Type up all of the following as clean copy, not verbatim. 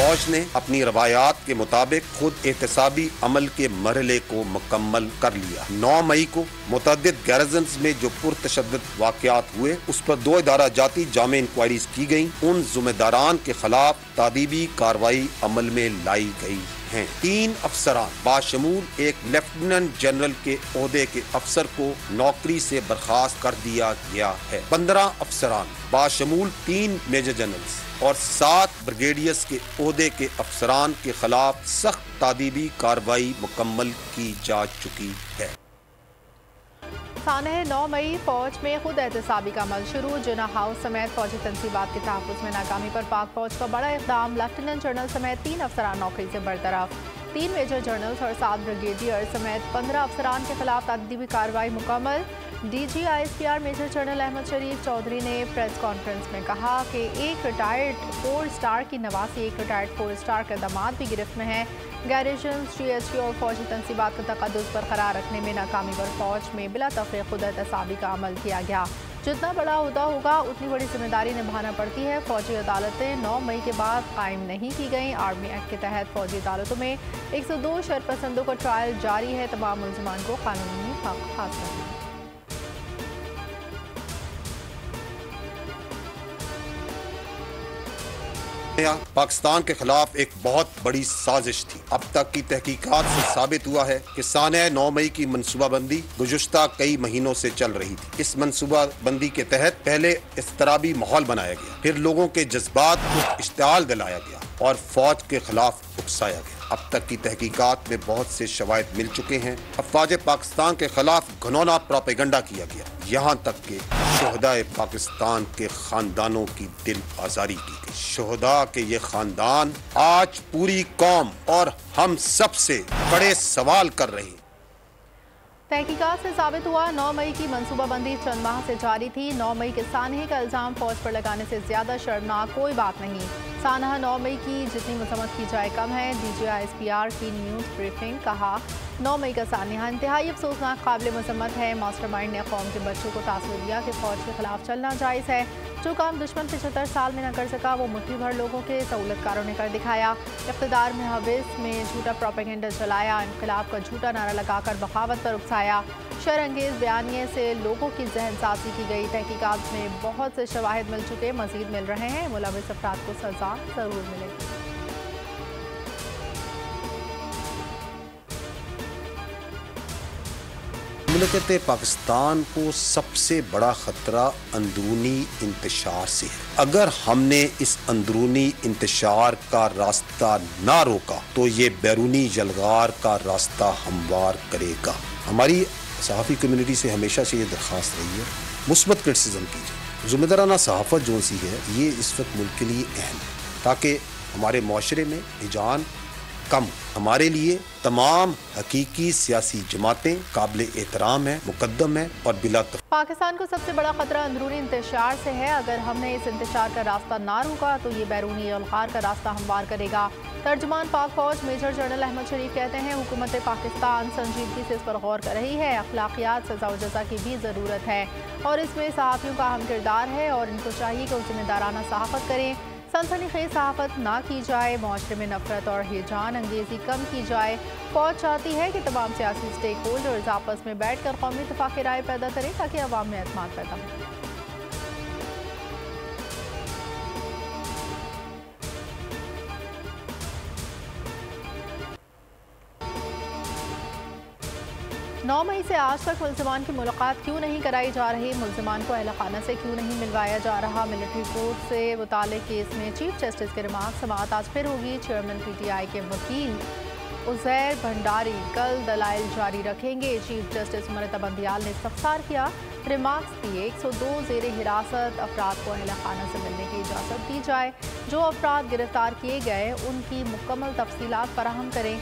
फौज ने अपनी रवायात के मुताबिक खुद एहतसाबी अमल के मरहले को मुकम्मल कर लिया। 9 मई को मुतअद्दिद गैरजन्स में जो पुरतशद्दुद वाक़यात हुए उस पर 2 इदारा जाती जामे इंक्वायरीज की गयी। उन जिम्मेदारान के खिलाफ तादीबी कार्रवाई अमल में लाई गई हैं। 3 अफसरान बाशमूल एक लेफ्टिनेंट जनरल के ओहदे के अफसर को नौकरी से बर्खास्त कर दिया गया है। 15 अफसरान बाशमूल 3 मेजर जनरल्स और 7 ब्रिगेडियर्स के ओहदे के अफसरान के खिलाफ सख्त तादीबी कार्रवाई मुकम्मल की जा चुकी है। 9 मई फौज में खुद एहतसाबी का अमल शुरू। जिना हाउस समेत फौजी तनसीबात के तहफ़्फ़ुज़ में नाकामी पर पाक फौज का बड़ा इक़दाम। लेफ्टिनेंट जनरल समेत 3 अफसरान नौकरी से बरतरफ। 3 मेजर जनरल्स और 7 ब्रिगेडियर समेत 15 अफसरान के खिलाफ तादीबी कार्रवाई मुकम्मल। DG ISPR major general Ahmed Sharif Chaudhry ने प्रेस कॉन्फ्रेंस में कहा कि एक रिटायर्ड 4 स्टार की नवासी एक रिटायर्ड 4 स्टार के दामाद भी गिरफ्त में है। गैरिजन्स, GHQ और फौजी तनसीबात का तक़द्दुस बरकरार रखने में नाकामी पर फौज में बिला तफ़रीक़ खुद एहतसाबी का अमल किया गया। जितना बड़ा ओहदा होगा उतनी बड़ी जिम्मेदारी निभाना पड़ती है। फौजी अदालतें 9 मई के बाद कायम नहीं की गईं। आर्मी एक्ट के तहत फौजी अदालतों में 102 शरपसंदों का ट्रायल जारी है। तमाम मुल्ज़िमान को कानूनी हक़ हासिल है। पाकिस्तान के खिलाफ एक बहुत बड़ी साजिश थी। अब तक की तहकीकात से साबित हुआ है कि साने 9 मई की मनसूबाबंदी गुज़श्ता कई महीनों से चल रही थी। इस मनसूबाबंदी के तहत पहले इज़्तिराबी माहौल बनाया गया, फिर लोगों के जज्बात को इश्तिआल दिलाया गया और फौज के खिलाफ उकसाया गया। अब तक की तहकीकात में बहुत से शवाहिद मिल चुके हैं। अफवाज पाकिस्तान के खिलाफ घनौना प्रोपेगेंडा किया गया, यहाँ तक के शोहदाए पाकिस्तान के खानदानों की दिल आजारी की गई। शोहदा के ये खानदान आज पूरी कौम और हम सब से बड़े सवाल कर रहे हैं। तहकीकात से साबित हुआ 9 मई की मनसूबाबंदी चंद माह से जारी थी। 9 मई के सानहे का इल्ज़ाम फौज पर लगाने से ज्यादा शर्मनाक कोई बात नहीं। सानहा 9 मई की जितनी मजम्मत की जाए कम है। DG ISPR की न्यूज़ ब्रीफिंग। कहा 9 मई का सानहा इंतहाई अफसोसनाक काबिल मजम्मत है। मास्टरमाइंड ने कौम के बच्चों को तासुर दिया कि फौज के खिलाफ चलना जायज़ है। जो काम दुश्मन 75 साल में न कर सका वो मुट्ठी भर लोगों के सहूलतकारों ने कर दिखाया। इक़्तिदार में हविस में झूठा प्रोपेगेंडा चलाया, इनकलाब का झूठा नारा लगाकर बगावत पर उकसाया। शरअंगेज़ बयानिए से लोगों की जहन साजी की गई। तहकीकात में बहुत से शवाहिद मिल चुके, मजीद मिल रहे हैं। मुलविस अफराद को सजा ज़रूर मिलेगी। मुल्कत पाकिस्तान को सबसे बड़ा ख़तरा अंदरूनी इंतशार से है। अगर हमने इस अंदरूनी इंतशार का रास्ता ना रोका तो ये बैरूनी जलगार का रास्ता हमवार करेगा। हमारी सहाफ़ी कम्युनिटी से हमेशा से ये दरख्वास्त रही है, मुस्बत क्रिटिसिज्म कीजिए। ज़िम्मेदाराना सहाफ़त जो सी है ये इस वक्त मुल्क के लिए अहम है ताकि हमारे माशरे में हिजान कम। हमारे लिए तमाम हकीकी सियासी जमातें काबिल एहतराम है, मुकद्दम है और बिला पाकिस्तान को सबसे बड़ा खतरा अंदरूनी इंतशार से है। अगर हमने इस इंतशार का रास्ता ना रोका तो ये बैरूनी अलगार का रास्ता हमवार करेगा। तर्जुमान पाक फौज मेजर जनरल अहमद शरीफ कहते हैं हुकूमत पाकिस्तान संजीदगी से इस पर गौर कर रही है। अखलाकियात, सजा व जजा की भी ज़रूरत है और इसमें सहाफ़ियों का अहम किरदार है और इनको चाहिए कि वो जिम्मेदाराना सहाफ़त करें। सनसनीखेज सहाफ़त ना की जाए, माशरे में नफरत और हिजान अंगेज़ी कम की जाए। फौज चाहती है कि तमाम सियासी स्टेक होल्डर्स आपस में बैठ कर कौमी इत्तेफ़ाक़ राय पैदा करें ताकि अवाम में एतमाद पैदा हो। 9 मई से आज तक मुल्ज़िमान की मुलाकात क्यों नहीं कराई जा रही? मुल्ज़िमान को अहल खाना से क्यों नहीं मिलवाया जा रहा? मिलिट्री कोर्ट से मुतालिक केस में चीफ जस्टिस के रिमार्क समाअत आज फिर होगी। चेयरमैन PTI के वकील उज़ैर भंडारी कल दलाइल जारी रखेंगे। चीफ जस्टिस उमर बंदियाल ने इस्तफ़सार किया, रिमार्क्स दिए। 102 ज़ेर हिरासत अफराद को अहल खाना से मिलने की इजाज़त दी जाए। जो अफराद गिरफ्तार किए गए उनकी मुकम्मल तफसीलात फराहम करें।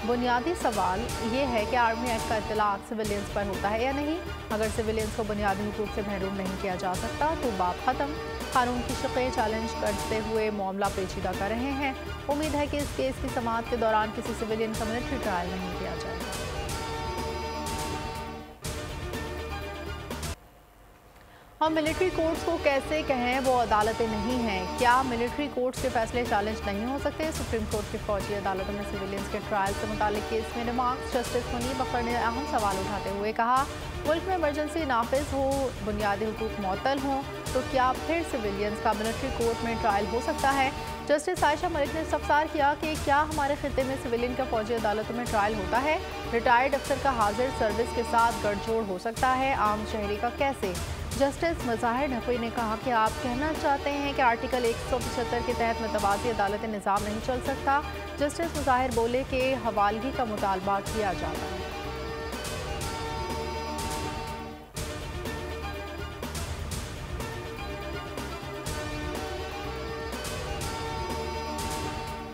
बुनियादी सवाल ये है कि आर्मी एक्ट का इत्तलाक सिविलियंस पर होता है या नहीं। अगर सिविलियंस को बुनियादी हुकूक से महरूम नहीं किया जा सकता तो बात ख़त्म। कानून की शिक़ें चैलेंज करते हुए मामला पेचीदा कर रहे हैं। उम्मीद है कि इस केस की समाअत के दौरान किसी सिविलियन का मिलिट्री ट्रायल नहीं किया जाएगा। हम मिलिट्री कोर्ट्स को कैसे कहें, वो अदालतें नहीं हैं। क्या मिलिट्री कोर्ट्स के फैसले चैलेंज नहीं हो सकते? सुप्रीम कोर्ट की फौजी अदालतों में सिविलियंस के ट्रायल से मुतालिक केस में रिमार्क्स। जस्टिस मुनीब अख्तर ने अहम सवाल उठाते हुए कहा, मुल्क में इमरजेंसी नाफिज हो, बुनियादी हुकूक मुअत्तल हों, तो क्या फिर सिविलियंस का मिलिट्री कोर्ट में ट्रायल हो सकता है? जस्टिस आयशा मलिक ने इस्तफसार किया कि क्या हमारे खित्ते में सिविलियन का फौजी अदालतों में ट्रायल होता है? रिटायर्ड अफसर का हाजिर सर्विस के साथ गठजोड़ हो सकता है, आम शहरी का कैसे? जस्टिस मज़ाहिर नकवी ने कहा कि आप कहना चाहते हैं कि आर्टिकल 175 के तहत मतवाज़ी अदालती निज़ाम नहीं चल सकता। जस्टिस मज़ाहिर बोले कि हवालगी का मुतालबा किया जाता है।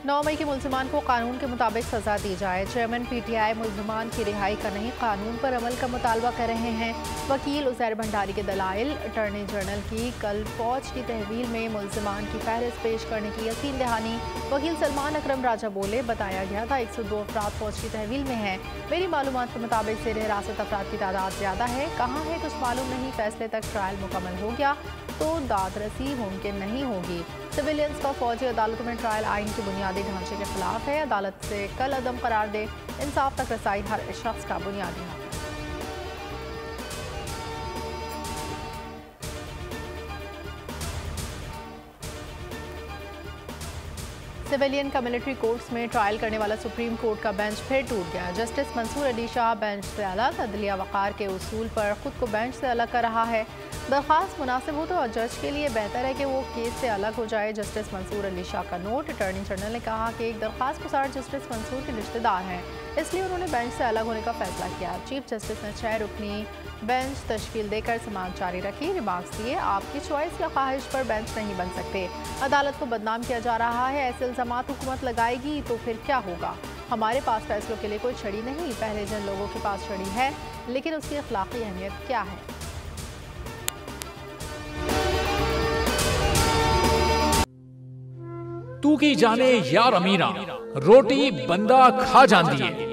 नौ मई के मुल्ज़िमान को कानून के मुताबिक सज़ा दी जाए। चेयरमैन PTI मुल्ज़िमान की रिहाई का नहीं, कानून पर अमल का मुतालबा कर रहे हैं। वकील उज़ैर भंडारी के दलाइल। अटॉर्नी जनरल की कल फौज की तहवील में मुल्ज़िमान की फहरिस्त पेश करने की यकीन दहानी। वकील सलमान अकरम राजा बोले, बताया गया था 102 अफराद फौज की तहवील में हैं। मेरी मालूमात के मुताबिक ज़ेर हिरासत अफराद की तादाद ज़्यादा है। कहाँ है कुछ मालूम नहीं। फैसले तक ट्रायल मुकम्मल हो गया तो दादरसी मुमकिन नहीं होगी। सिविलियंस का फौजी अदालतों में ट्रायल आइन के बुनियादी ढांचे के खिलाफ है। अदालत से कल अदम करार दे। इंसाफ तक रसाई हर शख्स का बुनियादी हक है। सिविलियन का मिलिट्री कोर्ट्स में ट्रायल करने वाला सुप्रीम कोर्ट का बेंच फिर टूट गया। जस्टिस मंसूर अली शाह बेंच से अलग, अदलिया वक़ार के उसूल पर खुद को बेंच से अलग कर रहा है। दरख्वास्त मुनासिब हो तो जज के लिए बेहतर है कि वो केस से अलग हो जाए। जस्टिस मंसूर अली शाह का नोट। अटॉर्नी जनरल ने कहा कि एक दरख्वास्त गुजार जस्टिस मंसूर के रिश्तेदार हैं, इसलिए उन्होंने बेंच से अलग होने का फैसला किया। चीफ जस्टिस ने 6 रुकनी बेंच तश्कील देकर समाअत जारी रखी। रिमार्क्स दिए, आपकी चॉइस या ख्वाहिश पर बेंच नहीं बन सकते। अदालत को बदनाम किया जा रहा है। ऐसे इल्ज़ामात हुकूमत लगाएगी तो फिर क्या होगा? हमारे पास फैसलों के लिए कोई छड़ी नहीं। पहले जिन लोगों के पास छड़ी है, लेकिन उसकी अखलाकी अहमियत क्या है? तू की जाने यार अमीरा, रोटी बंदा खा जाती है।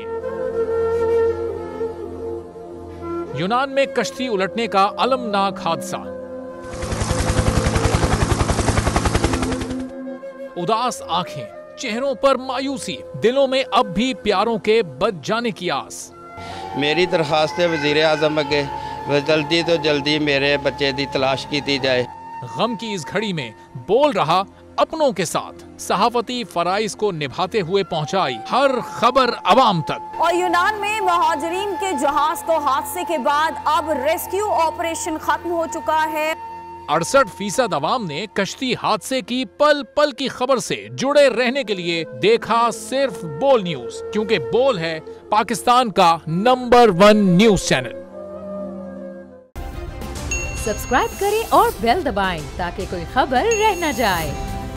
यूनान में कश्ती उलटने का अलमनाक हादसा। उदास आंखें, चेहरों पर मायूसी, दिलों में अब भी प्यारों के बच जाने की आस। मेरी दरखास्त है वज़ीर आज़म अगे, जल्दी तो जल्दी मेरे बच्चे की तलाश की जाए। गम की इस घड़ी में बोल रहा अपनों के साथ, सहाफती फराइज को निभाते हुए पहुंचाई हर खबर अवाम तक। और यूनान में महाजरीन के जहाज को हादसे के बाद अब रेस्क्यू ऑपरेशन खत्म हो चुका है। 68% अवाम ने कश्ती हादसे की पल पल की खबर से जुड़े रहने के लिए देखा सिर्फ बोल न्यूज, क्योंकि बोल है पाकिस्तान का नंबर 1 न्यूज चैनल। सब्सक्राइब करें और बेल दबाएं ताकि कोई खबर रह न जाए।